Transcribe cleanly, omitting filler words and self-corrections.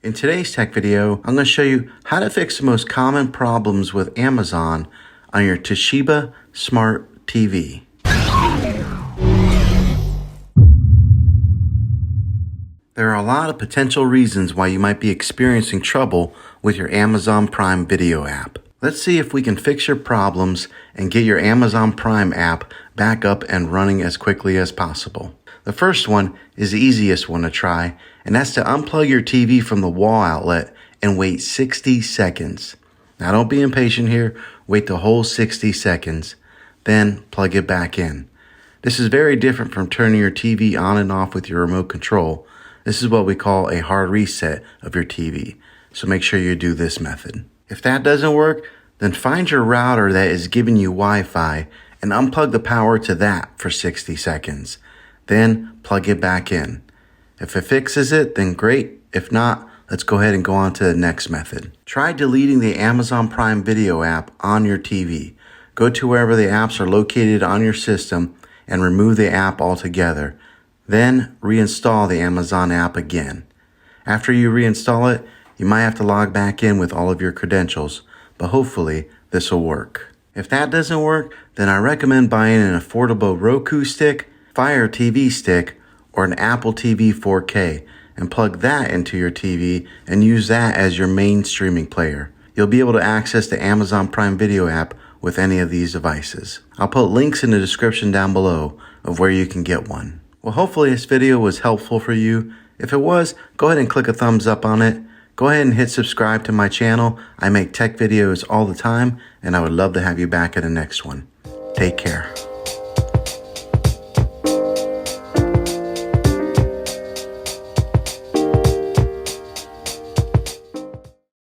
In today's tech video, I'm going to show you how to fix the most common problems with Amazon on your Toshiba Smart TV. There are a lot of potential reasons why you might be experiencing trouble with your Amazon Prime Video app. Let's see if we can fix your problems and get your Amazon Prime app back up and running as quickly as possible. The first one is the easiest one to try, and that's to unplug your TV from the wall outlet and wait 60 seconds. Now don't be impatient here, wait the whole 60 seconds, then plug it back in. This is very different from turning your TV on and off with your remote control. This is what we call a hard reset of your TV, so make sure you do this method. If that doesn't work, then find your router that is giving you Wi-Fi and unplug the power to that for 60 seconds. Then plug it back in. If it fixes it, then great. If not, let's go ahead and go on to the next method. Try deleting the Amazon Prime Video app on your TV. Go to wherever the apps are located on your system and remove the app altogether. Then reinstall the Amazon app again. After you reinstall it, you might have to log back in with all of your credentials, but hopefully this will work. If that doesn't work, then I recommend buying an affordable Roku stick, Fire TV stick, or an Apple TV 4K and plug that into your TV and use that as your main streaming player. You'll be able to access the Amazon Prime Video app with any of these devices. I'll put links in the description down below of where you can get one. Well, hopefully this video was helpful for you. If it was, go ahead and click a thumbs up on it. Go ahead and hit subscribe to my channel. I make tech videos all the time, and I would love to have you back at the next one. Take care.